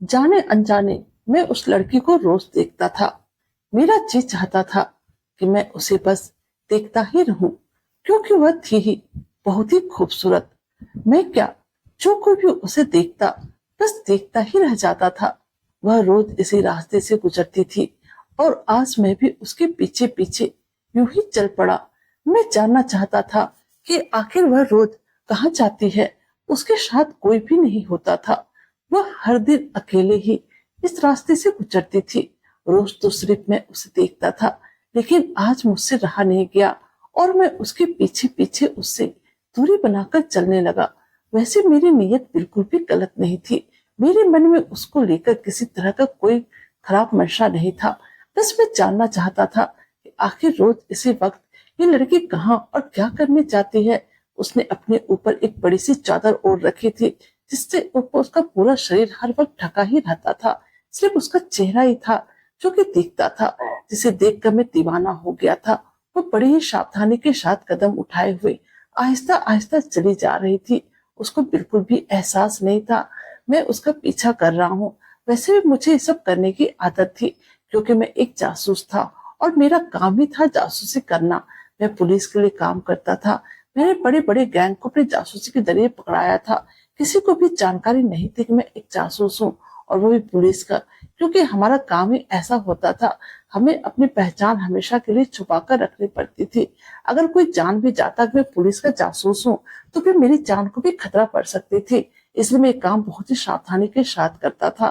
जाने अनजाने मैं उस लड़की को रोज देखता था। मेरा जी चाहता था कि मैं उसे बस देखता ही रहूं, क्योंकि वह थी ही बहुत ही खूबसूरत। मैं क्या, जो कोई भी उसे देखता बस देखता ही रह जाता था। वह रोज इसी रास्ते से गुजरती थी और आज मैं भी उसके पीछे पीछे यूं ही चल पड़ा। मैं जानना चाहता था कि आखिर वह रोज कहाँ जाती है। उसके साथ कोई भी नहीं होता था। वह हर दिन अकेले ही इस रास्ते से गुजरती थी। रोज तो सिर्फ मैं उसे देखता था, लेकिन आज मुझसे रहा नहीं गया और मैं उसके पीछे पीछे उससे दूरी बनाकर चलने लगा। वैसे मेरी नीयत बिल्कुल भी गलत नहीं थी। मेरे मन में उसको लेकर किसी तरह का कोई खराब मंशा नहीं था। बस मैं जानना चाहता था कि आखिर रोज इसी वक्त ये लड़की कहाँ और क्या करने जाती है। उसने अपने ऊपर एक बड़ी सी चादर ओढ़ रखी थी, जिससे ऊपर उसका पूरा शरीर हर वक्त ढका ही रहता था। सिर्फ उसका चेहरा ही था जो कि दिखता था, जिसे देखकर मैं दीवाना हो गया था। वो बड़ी ही सावधानी के साथ कदम उठाए हुए आहिस्ता आहिस्ता चली जा रही थी। उसको बिल्कुल भी एहसास नहीं था मैं उसका पीछा कर रहा हूँ। वैसे भी मुझे ये सब करने की आदत थी, क्योंकि मैं एक जासूस था और मेरा काम ही था जासूसी करना। मैं पुलिस के लिए काम करता था। मैंने बड़े बड़े गैंग को अपने जासूसी के जरिए पकड़ाया था। किसी को भी जानकारी नहीं थी कि मैं एक जासूस हूँ, और वो भी पुलिस का, क्योंकि हमारा काम ही ऐसा होता था। हमें अपनी पहचान हमेशा के लिए छुपा कर रखनी पड़ती थी। अगर कोई जान भी जाता कि मैं पुलिस का जासूस हूँ, तो फिर मेरी जान को भी खतरा पड़ सकती थी। इसलिए मैं काम बहुत ही सावधानी के साथ करता था।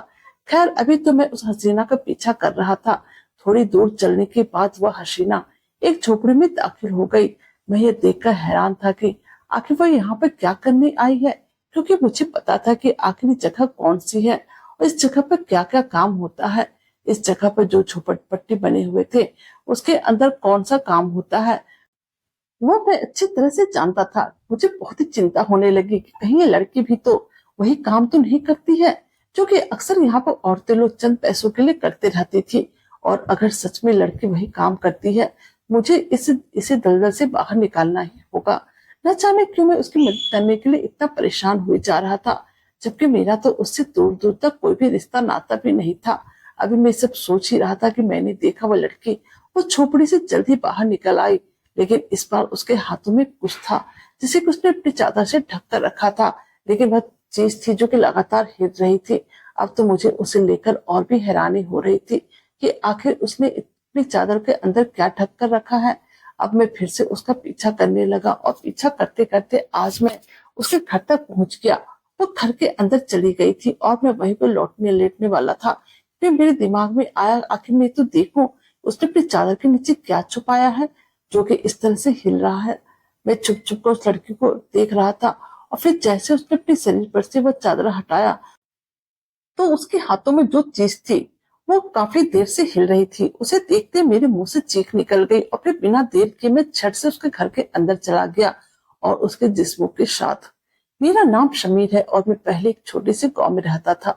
खैर, अभी तो मैं उस हसीना का पीछा कर रहा था। थोड़ी दूर चलने के बाद वह हसीना एक झोपड़ी में दाखिल हो गई। मैं ये देखकर हैरान था कि आखिर वह यहाँ पर क्या करने आई है, क्योंकि मुझे पता था कि आखिरी जगह कौन सी है और इस जगह पर क्या क्या काम होता है। इस जगह पर जो झोपड़पट्टी बने हुए थे, उसके अंदर कौन सा काम होता है, वो मैं अच्छी तरह से जानता था। मुझे बहुत ही चिंता होने लगी कि कहीं ये लड़की भी तो वही काम तो नहीं करती है जो कि अक्सर यहाँ पर औरतें लोग चंद पैसों के लिए करते रहती थी। और अगर सच में लड़की वही काम करती है, मुझे इसे दलदल से बाहर निकालना ही होगा। न जाने क्यों मैं उसकी मदद करने के लिए इतना परेशान हुए जा रहा था, जबकि मेरा तो उससे दूर दूर तक कोई भी रिश्ता नाता भी नहीं था। अभी मैं सब सोच ही रहा था कि मैंने देखा वह लड़की वो झोपड़ी से जल्दी बाहर निकल आई, लेकिन इस बार उसके हाथों में कुछ था जिसे कि उसने अपनी चादर से ढक कर रखा था। लेकिन वह चीज थी जो कि लगातार हिल रही थी। अब तो मुझे उसे लेकर और भी हैरानी हो रही थी कि आखिर उसने अपनी चादर के अंदर क्या ढक कर रखा है। अब मैं फिर से उसका पीछा करने लगा और पीछा करते करते आज मैं उसके घर तक पहुंच गया। वो घर के अंदर चली गई थी और मैं वहीं पर लौटने लेटने वाला था। फिर मेरे दिमाग में आया, आखिर मैं तो देखूं उसने अपनी चादर के नीचे क्या छुपाया है जो कि इस तरह से हिल रहा है। मैं चुप चुप कर उस लड़की को देख रहा था, और फिर जैसे उसने अपने शरीर पर से वह चादर हटाया, तो उसके हाथों में जो चीज थी वो काफी देर से हिल रही थी। उसे देखते मेरे मुंह से चीख निकल गई और फिर बिना देर के मैं झट से उसके घर के अंदर चला गया और उसके जिस्मों के साथ। मेरा नाम शमीर है और मैं पहले एक छोटे से गांव में रहता था।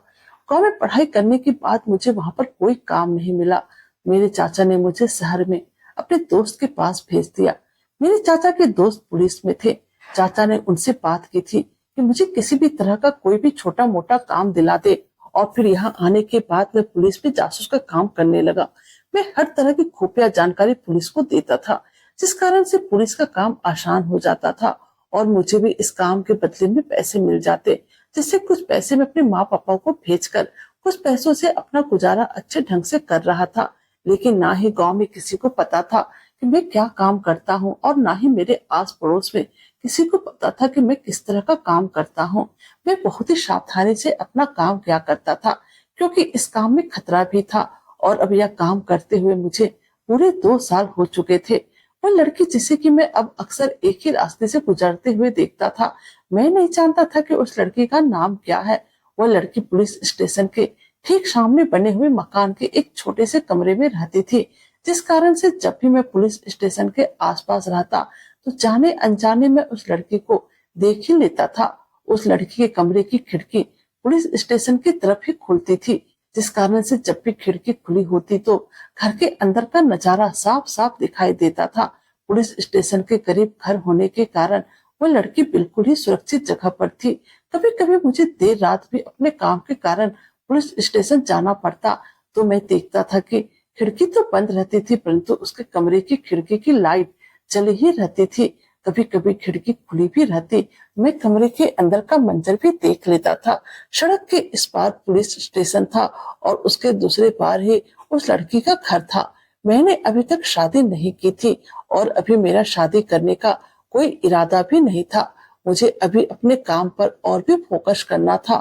गांव में पढ़ाई करने के बाद मुझे वहां पर कोई काम नहीं मिला। मेरे चाचा ने मुझे शहर में अपने दोस्त के पास भेज दिया। मेरे चाचा के दोस्त पुलिस में थे। चाचा ने उनसे बात की थी कि मुझे किसी भी तरह का कोई भी छोटा मोटा काम दिला दे, और फिर यहाँ आने के बाद मैं पुलिस में जासूस का काम करने लगा। मैं हर तरह की खुफिया जानकारी पुलिस को देता था, जिस कारण से पुलिस का काम आसान हो जाता था और मुझे भी इस काम के बदले में पैसे मिल जाते, जिससे कुछ पैसे मैं अपने माँ पापा को भेजकर कुछ पैसों से अपना गुजारा अच्छे ढंग से कर रहा था। लेकिन ना ही गांव में किसी को पता था कि मैं क्या काम करता हूँ, और ना ही मेरे आस पड़ोस में किसी को पता था कि मैं किस तरह का काम करता हूँ। मैं बहुत ही सावधानी से अपना काम किया करता था, क्योंकि इस काम में खतरा भी था। और अब यह काम करते हुए मुझे पूरे 2 साल हो चुके थे। वो लड़की जिसे कि मैं अब अक्सर एक ही रास्ते से गुजरते हुए देखता था, मैं नहीं जानता था कि उस लड़की का नाम क्या है। वह लड़की पुलिस स्टेशन के ठीक सामने बने हुए मकान के एक छोटे से कमरे में रहती थी, जिस कारण से जब भी मैं पुलिस स्टेशन के आसपास रहता तो जाने अनजाने में उस लड़की को देख ही लेता था। उस लड़की के कमरे की खिड़की पुलिस स्टेशन की तरफ ही खुलती थी, जिस कारण से जब भी खिड़की खुली होती तो घर के अंदर का नजारा साफ साफ दिखाई देता था। पुलिस स्टेशन के करीब घर होने के कारण वो लड़की बिल्कुल ही सुरक्षित जगह पर थी। कभी कभी मुझे देर रात भी अपने काम के कारण पुलिस स्टेशन जाना पड़ता तो मैं देखता था कि खिड़की तो बंद रहती थी, परंतु उसके कमरे की खिड़की की लाइट चली ही रहती थी। कभी कभी खिड़की खुली भी रहती, मैं कमरे के अंदर का मंजर भी देख लेता था। सड़क के इस पार पुलिस स्टेशन था और उसके दूसरे पार ही उस लड़की का घर था। मैंने अभी तक शादी नहीं की थी और अभी मेरा शादी करने का कोई इरादा भी नहीं था। मुझे अभी अपने काम पर और भी फोकस करना था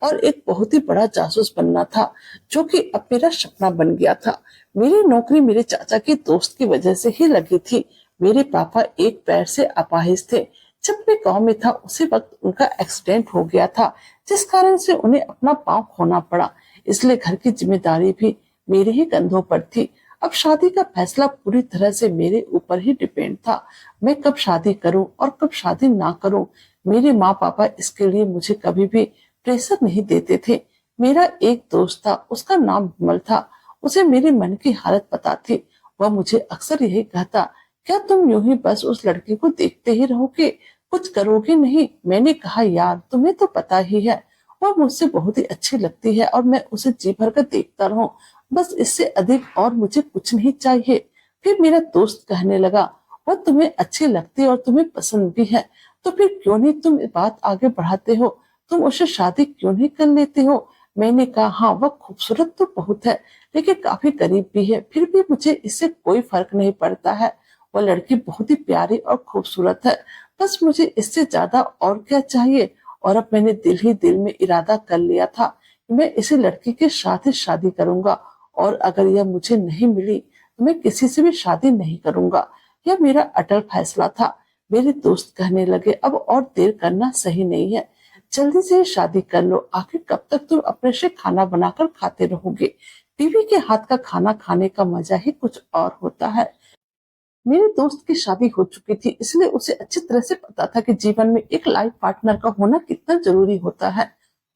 और एक बहुत ही बड़ा जासूस बनना था, जो कि अब मेरा सपना बन गया था। मेरी नौकरी मेरे चाचा के दोस्त की वजह से ही लगी थी। मेरे पापा एक पैर से अपाहिज थे। जब मैं गांव में था उसी वक्त उनका एक्सीडेंट हो गया था, जिस कारण से उन्हें अपना पांव खोना पड़ा। इसलिए घर की जिम्मेदारी भी मेरे ही कंधों पर थी। अब शादी का फैसला पूरी तरह से मेरे ऊपर ही डिपेंड था। मैं कब शादी करूं और कब शादी ना करूं। मेरे माँ पापा इसके लिए मुझे कभी भी प्रेशर नहीं देते थे। मेरा एक दोस्त था, उसका नाम विमल था। उसे मेरे मन की हालत पता थी। वह मुझे अक्सर यही कहता, क्या तुम यूं ही बस उस लड़की को देखते ही रहोगे, कुछ करोगे नहीं? मैंने कहा, यार तुम्हें तो पता ही है वह मुझसे बहुत ही अच्छी लगती है और मैं उसे जी भर कर देखता रहूं, बस इससे अधिक और मुझे कुछ नहीं चाहिए। फिर मेरा दोस्त कहने लगा, वह तुम्हें अच्छी लगती है और तुम्हें पसंद भी है, तो फिर क्यों नहीं तुम ये बात आगे बढ़ाते हो, तुम उससे शादी क्यों नहीं कर लेते हो? मैंने कहा, हाँ वह खूबसूरत तो बहुत है लेकिन काफी करीब भी है, फिर भी मुझे इससे कोई फर्क नहीं पड़ता है। वह लड़की बहुत ही प्यारी और खूबसूरत है, बस मुझे इससे ज्यादा और क्या चाहिए? और अब मैंने दिल ही दिल में इरादा कर लिया था कि मैं इसी लड़की के साथ ही शादी करूंगा और अगर यह मुझे नहीं मिली तो मैं किसी से भी शादी नहीं करूंगा। यह मेरा अटल फैसला था। मेरे दोस्त कहने लगे, अब और देर करना सही नहीं है, जल्दी से शादी कर लो, आखिर कब तक तुम अपने से खाना बनाकर खाते रहोगे? बीवी के हाथ का खाना खाने का मजा ही कुछ और होता है। मेरे दोस्त की शादी हो चुकी थी, इसलिए उसे अच्छी तरह से पता था कि जीवन में एक लाइफ पार्टनर का होना कितना जरूरी होता है।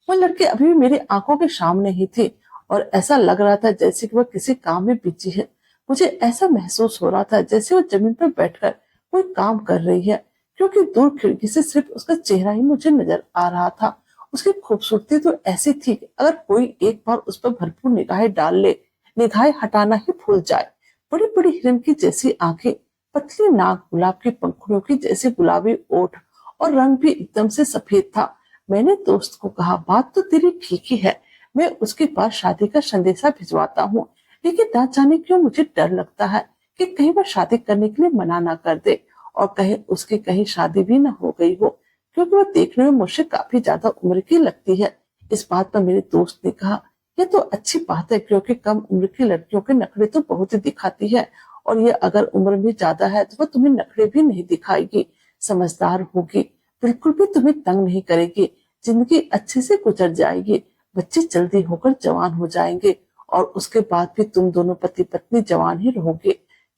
वह लड़की अभी भी मेरी आंखों के सामने ही थी और ऐसा लग रहा था जैसे कि वह किसी काम में बिजी है। मुझे ऐसा महसूस हो रहा था जैसे वह जमीन पर बैठकर कोई काम कर रही है, क्योंकि दूर खिड़की से सिर्फ उसका चेहरा ही मुझे नजर आ रहा था। उसकी खूबसूरती तो ऐसी थी कि अगर कोई एक बार उस पर भरपूर निगाहें डाल ले, निगाहें हटाना ही भूल जाए। बड़ी बड़ी हिरन की जैसी आंखें, पतली नाक, गुलाब की पंखुड़ियों की जैसे गुलाबी ओठ और रंग भी एकदम से सफेद था। मैंने दोस्त को कहा, बात तो तेरी ठीक ही है, मैं उसके पास शादी का संदेशा भिजवाता हूँ, लेकिन ना जाने क्यों मुझे डर लगता है कि कहीं वह शादी करने के लिए मना ना कर दे और कहीं उसकी कहीं शादी भी ना हो गई हो, क्योंकि वह देखने में मुझसे काफी ज्यादा उम्र की लगती है। इस बात पर मेरे दोस्त ने कहा, ये तो अच्छी बात है, क्योंकि कम उम्र की लड़कियों के नखरे तो बहुत ही दिखाती है और ये अगर उम्र में ज्यादा है तो वह तुम्हें नखरे भी नहीं दिखाएगी, समझदार होगी, बिल्कुल भी तुम्हें तंग नहीं करेगी, जिंदगी अच्छे से गुजर जाएगी, बच्चे जल्दी होकर जवान हो जाएंगे और उसके बाद भी तुम दोनों पति पत्नी जवान ही रहोगे।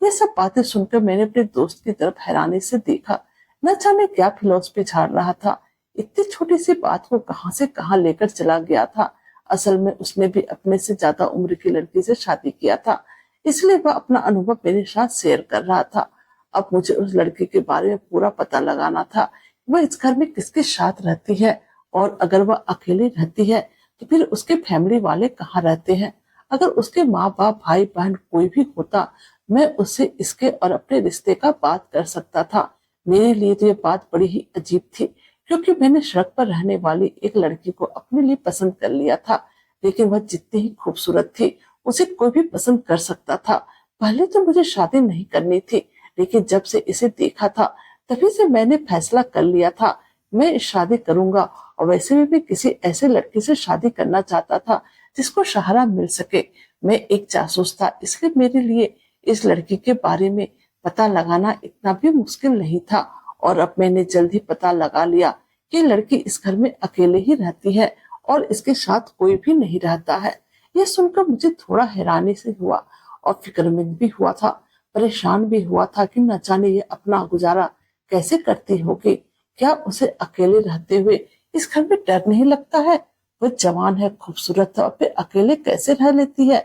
ये सब बातें सुनकर मैंने अपने दोस्त की तरफ हैरानी से देखा। न जाने क्या फिलॉसफी झाड़ रहा था, इतनी छोटी सी बात को कहां से कहां लेकर चला गया था। असल में उसने भी अपने से ज्यादा उम्र की लड़की से शादी किया था, इसलिए वह अपना अनुभव मेरे साथ शेयर कर रहा था। अब मुझे उस लड़की के बारे में पूरा पता लगाना था। वह इस घर में किसके साथ रहती है और अगर वह अकेली रहती है तो फिर उसके फैमिली वाले कहाँ रहते हैं? अगर उसके माँ बाप, भाई बहन कोई भी होता, मैं उससे इसके और अपने रिश्ते का बात कर सकता था। मेरे लिए तो ये बात बड़ी ही अजीब थी, क्योंकि मैंने सड़क पर रहने वाली एक लड़की को अपने लिए पसंद कर लिया था, लेकिन वह जितनी ही खूबसूरत थी उसे कोई भी पसंद कर सकता था। पहले तो मुझे शादी नहीं करनी थी, लेकिन जब से इसे देखा था तभी से मैंने फैसला कर लिया था, मैं शादी करूंगा। और वैसे भी मैं किसी ऐसे लड़के से शादी करना चाहता था जिसको सहारा मिल सके। मैं एक जासूस था, इसलिए मेरे लिए इस लड़की के बारे में पता लगाना इतना भी मुश्किल नहीं था और अब मैंने जल्द ही पता लगा लिया कि लड़की इस घर में अकेले ही रहती है और इसके साथ कोई भी नहीं रहता है। यह सुनकर मुझे थोड़ा हैरानी से हुआ और फिक्रमंद भी हुआ था, परेशान भी हुआ था कि न जाने ये अपना गुजारा कैसे करती होगी। क्या उसे अकेले रहते हुए इस घर में डर नहीं लगता है? वो जवान है, खूबसूरत है और फिर अकेले कैसे रह लेती है?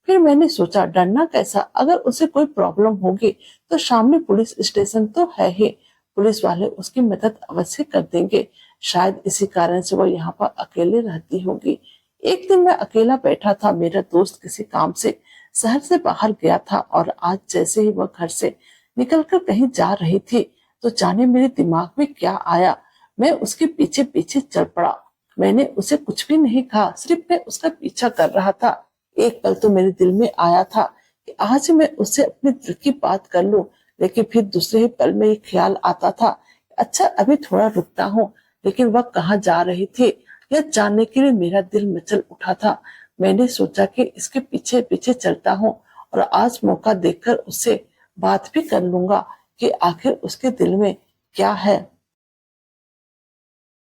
फिर मैंने सोचा, डरना कैसा, अगर उसे कोई प्रॉब्लम होगी तो सामने पुलिस स्टेशन तो है ही, पुलिस वाले उसकी मदद अवश्य कर देंगे। शायद इसी कारण से वो यहाँ पर अकेले रहती होगी। एक दिन मैं अकेला बैठा था, मेरा दोस्त किसी काम से शहर से बाहर गया था और आज जैसे ही वह घर से निकलकर कहीं जा रही थी तो जाने मेरे दिमाग में क्या आया, मैं उसके पीछे पीछे चल पड़ा। मैंने उसे कुछ भी नहीं कहा, सिर्फ मैं उसका पीछा कर रहा था। एक पल तो मेरे दिल में आया था कि आज मैं उससे अपने दिल की बात कर लूं, लेकिन फिर दूसरे ही पल में ये ख्याल आता था, अच्छा अभी थोड़ा रुकता हूँ। लेकिन वह कहाँ जा रही थी यह जानने के लिए मेरा दिल मचल उठा था। मैंने सोचा कि इसके पीछे पीछे चलता हूँ और आज मौका देखकर उससे बात भी कर लूंगा कि आखिर उसके दिल में क्या है।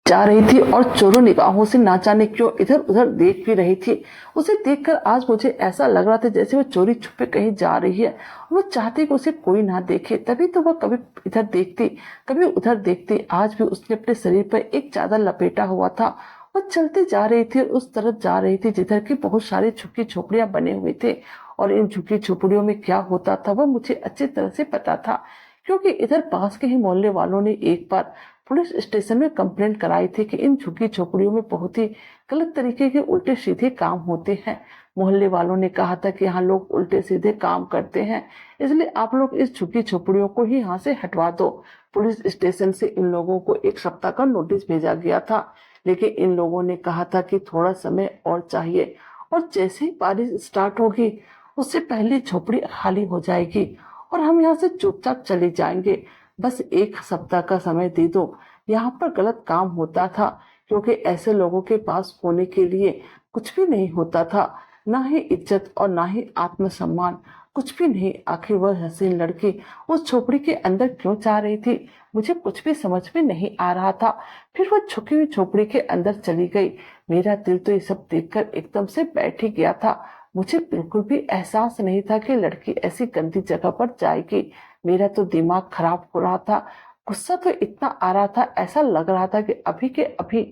जा रही थी और चोरों निगाहों से ना जाने क्यों इधर उधर देख भी रही थी। उसे देखकर आज मुझे ऐसा लग रहा था जैसे वो चोरी छुपे कहीं जा रही है। वो चाहती कि उसे कोई ना देखे, तभी तो वह कभी इधर देखती कभी उधर देखती। आज भी उसने अपने शरीर पर एक चादर लपेटा हुआ था। वो चलती जा रही थी, उस तरफ जा रही थी जिधर की बहुत सारी झुग्गी झोपड़ियां बने हुए थे। और इन झुग्गी झोपड़ियों में क्या होता था वह मुझे अच्छी तरह से पता था, क्योंकि इधर पास के ही मोहल्ले वालों ने एक बार पुलिस स्टेशन में कंप्लेंट कराई थी कि इन झुग्गी झोपड़ियों में बहुत ही गलत तरीके के उल्टे सीधे काम होते हैं। मोहल्ले वालों ने कहा था कि यहाँ लोग उल्टे सीधे काम करते हैं, इसलिए आप लोग इस झुग्गी झोपड़ियों को ही यहाँ से हटवा दो। पुलिस स्टेशन से इन लोगों को एक सप्ताह का नोटिस भेजा गया था, लेकिन इन लोगों ने कहा था कि थोड़ा समय और चाहिए और जैसे ही बारिश स्टार्ट होगी उससे पहले झोपड़ी खाली हो जाएगी और हम यहाँ से चुपचाप चले जाएंगे। बस एक सप्ताह का समय दे दो। यहाँ पर गलत काम होता था, क्योंकि ऐसे लोगों के पास होने के लिए कुछ भी नहीं होता था, ना ही इज्जत और ना ही आत्मसम्मान, कुछ भी नहीं। आखिर वह हसीन लड़की उस झोपड़ी के अंदर क्यों जा रही थी, मुझे कुछ भी समझ में नहीं आ रहा था। फिर वह झुकी हुई झोपड़ी के अंदर चली गई। मेरा दिल तो ये सब देखकर एकदम से बैठ ही गया था। मुझे बिल्कुल भी एहसास नहीं था कि लड़की ऐसी गंदी जगह पर जाएगी। मेरा तो दिमाग खराब हो रहा था, गुस्सा तो इतना आ रहा था, ऐसा लग रहा था कि अभी के अभी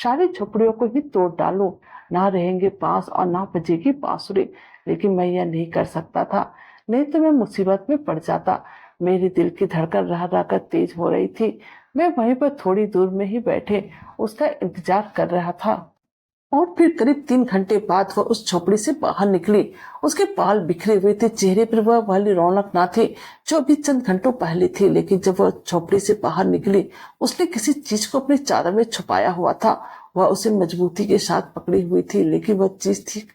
सारी झोपड़ियों को ही तोड़ डालूं, ना रहेंगे बांस और ना बजेगी बांसुरी। लेकिन मैं यह नहीं कर सकता था, नहीं तो मैं मुसीबत में पड़ जाता। मेरे दिल की धड़कन रह रहकर तेज हो रही थी। मैं वहीं पर थोड़ी दूर में ही बैठे उसका इंतजार कर रहा था। और फिर करीब 3 घंटे बाद वह उस झोपड़ी से बाहर निकली। उसके बाल बिखरे हुए थे, चेहरे पर वह वाली रौनक ना थी जो अभी चंद घंटों पहले थी। लेकिन जब वह झोपड़ी से बाहर निकली उसने किसी चीज को अपनी चादर में छुपाया हुआ था। वह उसे मजबूती के साथ पकड़ी हुई थी, लेकिन वह चीज थी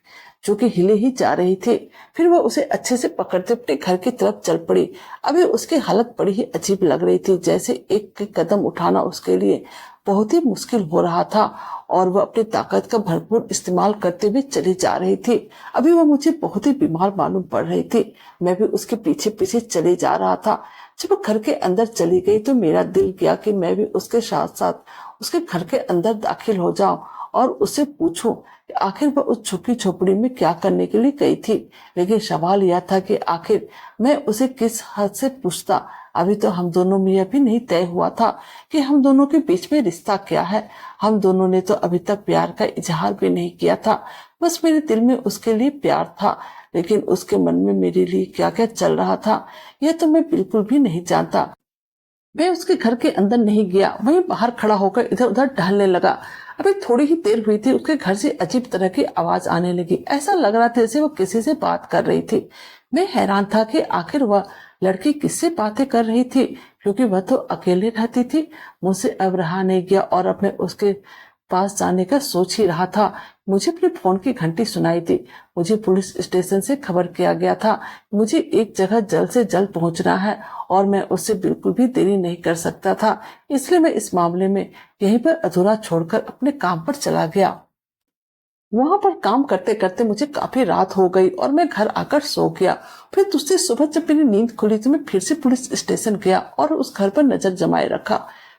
जो कि हिले ही जा रही थी। फिर वह उसे अच्छे से पकड़ते अपने घर की तरफ चल पड़ी। अभी उसकी हालत बड़ी ही अजीब लग रही थी, जैसे एक कदम उठाना उसके लिए बहुत ही मुश्किल हो रहा था और वह अपनी ताकत का भरपूर इस्तेमाल करते हुए चली जा रही थी। अभी वह मुझे बहुत ही बीमार मालूम पड़ रही थी। मैं भी उसके पीछे पीछे चले जा रहा था। जब वह घर के अंदर चली गई तो मेरा दिल किया कि मैं भी उसके साथ साथ उसके घर के अंदर दाखिल हो जाऊं और उससे पूछूं कि आखिर वह उस झुकी झोपड़ी में क्या करने के लिए गई थी। लेकिन सवाल यह था कि आखिर मैं उसे किस हद से पूछता। अभी तो हम दोनों में यह भी नहीं तय हुआ था कि हम दोनों के बीच में रिश्ता क्या है। हम दोनों ने तो अभी तक प्यार का इजहार भी नहीं किया था। बस मेरे दिल में उसके लिए प्यार था, लेकिन उसके मन में मेरे लिए क्या क्या चल रहा था यह तो मैं बिल्कुल भी नहीं जानता। मैं उसके घर के अंदर नहीं गया, वहीं बाहर खड़ा होकर इधर उधर टहलने लगा। अभी थोड़ी ही देर हुई थी, उसके घर से अजीब तरह की आवाज आने लगी। ऐसा लग रहा था जैसे वो किसी से बात कर रही थी। मैं हैरान था कि आखिर वह लड़की किससे बातें कर रही थी, क्योंकि वह तो अकेले रहती थी। मुझसे अब रहा नहीं गया और अपने उसके पास जाने का सोच ही रहा था। मुझे अपने फोन की घंटी सुनाई दी। मुझे पुलिस स्टेशन से खबर किया गया था। मुझे एक जगह जल्द से जल्द पहुंचना है और मैं उससे बिल्कुल भी देरी नहीं कर सकता था। इसलिए मैं इस मामले में यहीं पर अधूरा छोड़कर अपने काम पर चला गया। वहां पर काम करते करते मुझे काफी रात हो गई और मैं घर आकर सो गया। फिर दूसरी सुबह जब मेरी नींद खुली तो मैं फिर से पुलिस स्टेशन गया और उस घर पर नजर जमाए रखा।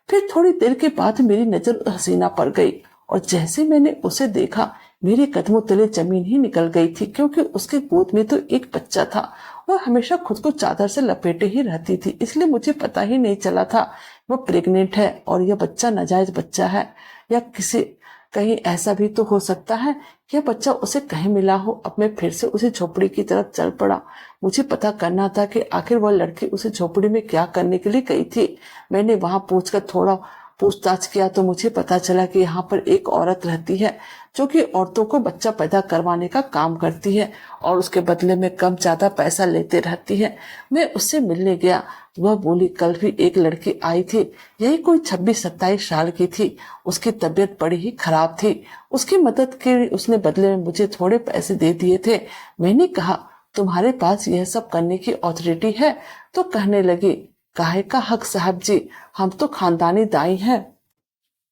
फिर थोड़ी देर के बाद मेरी नजर हसीना पर गई और जैसे मैंने उसे देखा मेरे कदमों तले जमीन ही निकल गई थी, क्योंकि उसके गोद में तो एक बच्चा था। वह हमेशा खुद को चादर से लपेटे ही रहती थी, इसलिए मुझे पता ही नहीं चला था वह प्रेग्नेंट है और यह बच्चा नाजायज बच्चा है या किसी कहीं ऐसा भी तो हो सकता है कि यह बच्चा उसे कहीं मिला हो। अब मैं फिर से उसी झोपड़ी की तरफ चल पड़ा। मुझे पता करना था कि आखिर वह लड़की उसे झोपड़ी में क्या करने के लिए गई थी। मैंने वहां पहुंचकर थोड़ा पूछताछ किया तो मुझे पता चला कि यहाँ पर एक औरत रहती है जो कि औरतों को बच्चा पैदा करवाने का काम करती है और उसके बदले में कम ज्यादा पैसा लेते रहती है। मैं उससे मिलने गया। वह बोली कल भी एक लड़की आई थी, यही कोई 26-27 साल की थी। उसकी तबीयत बड़ी ही खराब थी। उसकी मदद के उसने बदले में मुझे थोड़े पैसे दे दिए थे। मैंने कहा तुम्हारे पास यह सब करने की अथॉरिटी है? तो कहने लगी काहे का हक साहब जी, हम तो खानदानी दाई हैं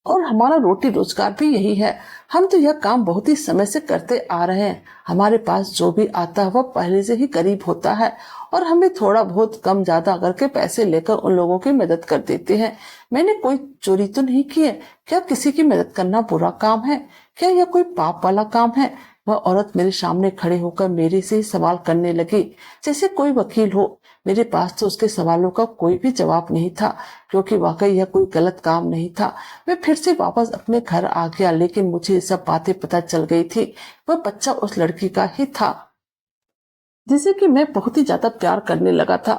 और हमारा रोटी रोजगार भी यही है। हम तो यह काम बहुत ही समय से करते आ रहे हैं। हमारे पास जो भी आता है वह पहले से ही गरीब होता है और हमें थोड़ा बहुत कम ज्यादा करके पैसे लेकर उन लोगों की मदद कर देते हैं। मैंने कोई चोरी तो नहीं की है। क्या किसी की मदद करना बुरा काम है? क्या यह कोई पाप वाला काम है? वह औरत मेरे सामने खड़े होकर मेरे से सवाल करने लगी जैसे कोई वकील हो। मेरे पास तो उसके सवालों का कोई भी जवाब नहीं था, क्योंकि वाकई यह कोई गलत काम नहीं था। मैं फिर से वापस अपने घर आ गया, लेकिन मुझे सब बातें पता चल गई थी। वह बच्चा उस लड़की का ही था जिसे कि मैं बहुत ही ज्यादा प्यार करने लगा था।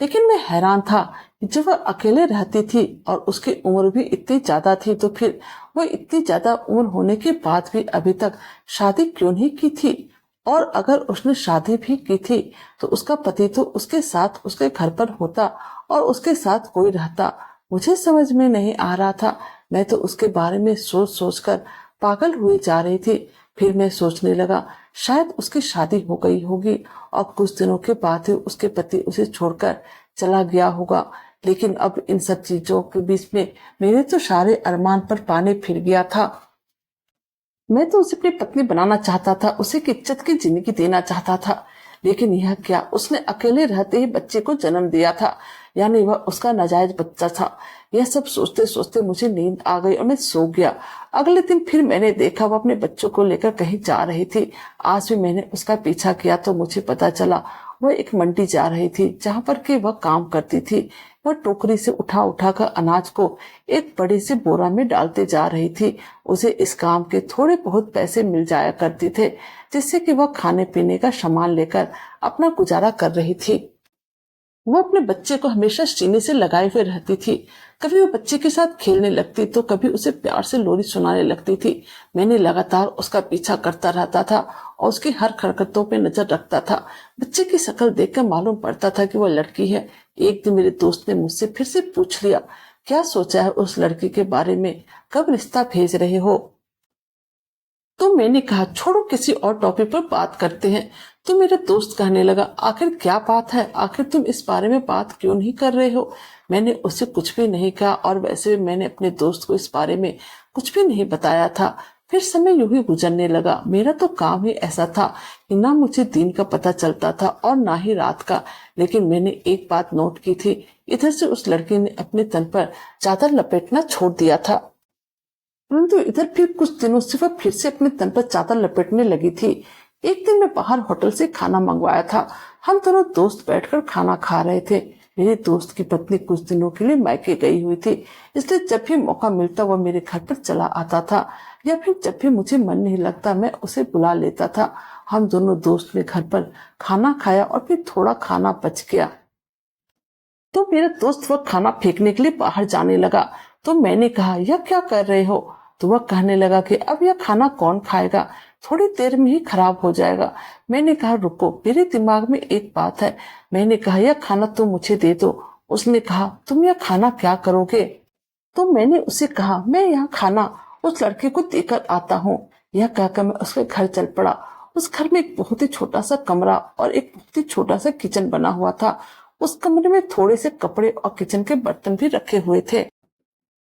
लेकिन मैं हैरान था कि जब वह अकेले रहती थी और उसकी उम्र भी इतनी ज्यादा थी, तो फिर वह इतनी ज्यादा उम्र होने के बाद भी अभी तक शादी क्यों नहीं की थी। और अगर उसने शादी भी की थी तो उसका पति तो उसके साथ उसके घर पर होता और उसके साथ कोई रहता। मुझे समझ में नहीं आ रहा था। मैं तो उसके बारे में सोच सोच कर पागल हुई जा रही थी। फिर मैं सोचने लगा शायद उसकी शादी हो गई होगी और कुछ दिनों के बाद ही उसके पति उसे छोड़कर चला गया होगा। लेकिन अब इन सब चीजों के बीच में मेरे तो सारे अरमान पर पानी फिर गया था। मैं तो उसे अपनी पत्नी बनाना चाहता था, उसे एक इज्जत की जिंदगी देना चाहता था। लेकिन यह क्या, उसने अकेले रहते ही बच्चे को जन्म दिया था, यानी वह उसका नाजायज बच्चा था। यह सब सोचते सोचते मुझे नींद आ गई और मैं सो गया। अगले दिन फिर मैंने देखा वह अपने बच्चों को लेकर कहीं जा रही थी। आज भी मैंने उसका पीछा किया तो मुझे पता चला वह एक मंडी जा रही थी जहां पर कि वह काम करती थी। वह टोकरी से उठा उठा कर अनाज को एक बड़े से बोरा में डालते जा रही थी। उसे इस काम के थोड़े बहुत पैसे मिल जाया करते थे, जिससे कि वह खाने पीने का सामान लेकर अपना गुजारा कर रही थी। वो अपने बच्चे को हमेशा सीने से लगाए हुए रहती थी। कभी वो बच्चे के साथ खेलने लगती तो कभी उसे प्यार से लोरी सुनाने लगती थी। मैंने लगातार उसका पीछा करता रहता था और उसकी हर हरकतों पे नजर रखता था। बच्चे की शक्ल देखकर मालूम पड़ता था कि वह लड़की है। एक दिन मेरे दोस्त ने मुझसे फिर से पूछ लिया, क्या सोचा है उस लड़की के बारे में, कब रिश्ता भेज रहे हो? तो मैंने कहा छोड़ो, किसी और टॉपिक पर बात करते हैं। तो मेरा दोस्त कहने लगा आखिर क्या बात है, आखिर तुम इस बारे में बात क्यों नहीं कर रहे हो? मैंने उससे कुछ भी नहीं कहा और वैसे भी मैंने अपने दोस्त को इस बारे में कुछ भी नहीं बताया था। फिर समय यूं ही गुजरने लगा। मेरा तो काम ही ऐसा था कि ना मुझे दिन का पता चलता था और ना ही रात का। लेकिन मैंने एक बात नोट की थी, इधर से उस लड़की ने अपने तन पर चादर लपेटना छोड़ दिया था, परंतु इधर फिर कुछ दिनों से वह फिर से अपने तन पर चादर लपेटने लगी थी। एक दिन मैं बाहर होटल से खाना मंगवाया था। हम दोनों दोस्त बैठकर खाना खा रहे थे। मेरे दोस्त की पत्नी कुछ दिनों के लिए मायके गई हुई थी, इसलिए जब भी मौका मिलता वह मेरे घर पर चला आता था, या फिर जब भी मुझे मन नहीं लगता मैं उसे बुला लेता था। हम दोनों दोस्त ने घर पर खाना खाया और फिर थोड़ा खाना बच गया तो मेरा दोस्त वह खाना फेंकने के लिए बाहर जाने लगा। तो मैंने कहा यह क्या कर रहे हो? तो वह कहने लगा कि अब यह खाना कौन खाएगा, थोड़ी देर में ही खराब हो जाएगा। मैंने कहा रुको, मेरे दिमाग में एक बात है। मैंने कहा यह खाना तुम मुझे दे दो। उसने कहा तुम यह खाना क्या करोगे? तो मैंने उसे कहा मैं यह खाना उस लड़के को देकर आता हूँ। यह कहकर मैं उसके घर चल पड़ा। उस घर में एक बहुत ही छोटा सा कमरा और एक बहुत ही छोटा सा किचन बना हुआ था। उस कमरे में थोड़े से कपड़े और किचन के बर्तन भी रखे हुए थे।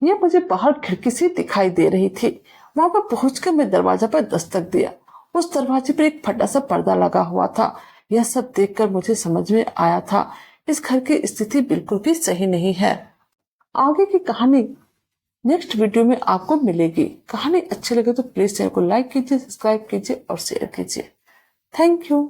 यह मुझे बाहर खिड़की से दिखाई दे रही थी। वहां पर पहुंचकर मैं दरवाजा पर दस्तक दिया। उस दरवाजे पर एक फटा सा पर्दा लगा हुआ था। यह सब देखकर मुझे समझ में आया था इस घर की स्थिति बिल्कुल भी सही नहीं है। आगे की कहानी नेक्स्ट वीडियो में आपको मिलेगी। कहानी अच्छी लगे तो प्लीज चैनल को लाइक कीजिए, सब्सक्राइब कीजिए और शेयर कीजिए। Thank you.